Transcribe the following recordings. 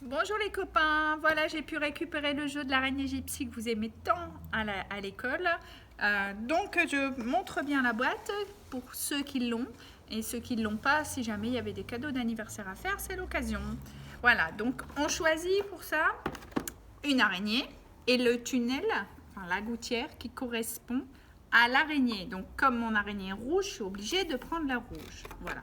Bonjour les copains, voilà j'ai pu récupérer le jeu de l'araignée gypsy que vous aimez tant à l'école. Donc je montre bien la boîte pour ceux qui l'ont et ceux qui ne l'ont pas, si jamais il y avait des cadeaux d'anniversaire à faire, c'est l'occasion. Voilà, donc on choisit pour ça une araignée et le tunnel, enfin la gouttière qui correspond à l'araignée. Donc comme mon araignée est rouge, je suis obligée de prendre la rouge. Voilà.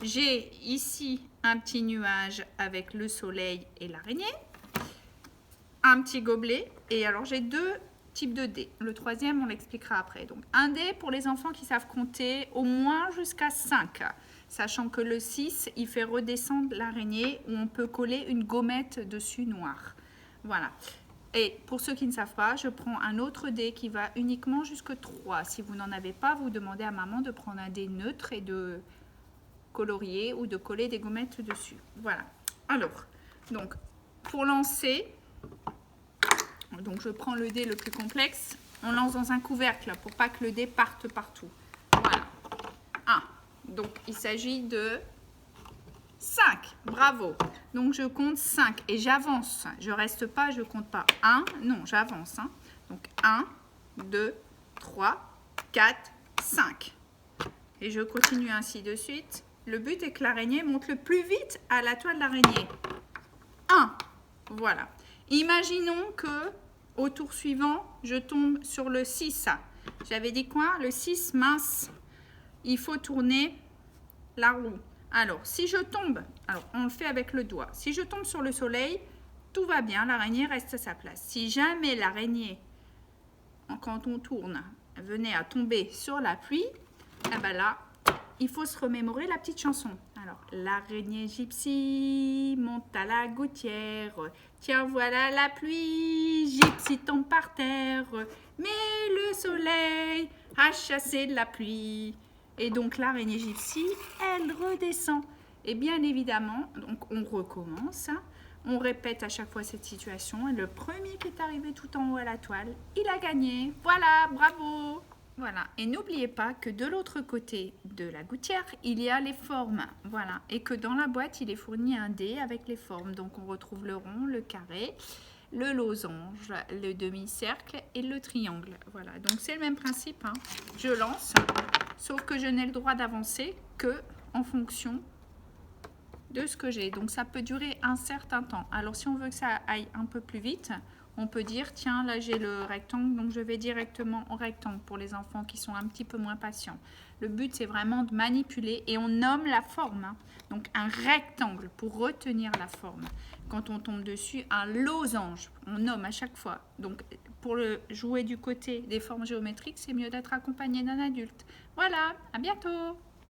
J'ai ici un petit nuage avec le soleil et l'araignée, un petit gobelet, et alors j'ai deux types de dés. Le troisième, on l'expliquera après. Donc un dé pour les enfants qui savent compter au moins jusqu'à 5, sachant que le 6, il fait redescendre l'araignée où on peut coller une gommette dessus noire. Voilà. Et pour ceux qui ne savent pas, je prends un autre dé qui va uniquement jusque 3. Si vous n'en avez pas, vous demandez à maman de prendre un dé neutre et de colorier ou de coller des gommettes dessus. Voilà. Alors, donc, pour lancer, donc je prends le dé le plus complexe. On lance dans un couvercle pour pas que le dé parte partout. Voilà. 1. Donc, il s'agit de 5. Bravo. Donc, je compte 5 et j'avance. Je reste pas, je compte pas 1. Non, j'avance. Hein. Donc, 1, 2, 3, 4, 5. Et je continue ainsi de suite. Le but est que l'araignée monte le plus vite à la toile d'araignée. 1. Voilà. Imaginons que au tour suivant, je tombe sur le 6. J'avais dit quoi? Le 6, mince. Il faut tourner la roue. Alors, si je tombe, alors on le fait avec le doigt. Si je tombe sur le soleil, tout va bien, l'araignée reste à sa place. Si jamais l'araignée, quand on tourne, venait à tomber sur la pluie, eh ben là, il faut se remémorer la petite chanson. Alors, l'araignée gypsy monte à la gouttière. Tiens, voilà la pluie, gypsy tombe par terre. Mais le soleil a chassé la pluie. Et donc, l'araignée gypsy, elle redescend. Et bien évidemment, donc on recommence. On répète à chaque fois cette situation. Et le premier qui est arrivé tout en haut à la toile, il a gagné. Voilà, bravo! Voilà, et n'oubliez pas que de l'autre côté de la gouttière, il y a les formes. Voilà, et que dans la boîte, il est fourni un dé avec les formes. Donc on retrouve le rond, le carré, le losange, le demi-cercle et le triangle. Voilà, donc c'est le même principe. Hein. Je lance, sauf que je n'ai le droit d'avancer que en fonction de ce que j'ai. Donc ça peut durer un certain temps. Alors si on veut que ça aille un peu plus vite, on peut dire, tiens, là j'ai le rectangle, donc je vais directement au rectangle pour les enfants qui sont un petit peu moins patients. Le but, c'est vraiment de manipuler et on nomme la forme. Hein. Donc un rectangle pour retenir la forme. Quand on tombe dessus, un losange, on nomme à chaque fois. Donc pour le jouer du côté des formes géométriques, c'est mieux d'être accompagné d'un adulte. Voilà, à bientôt!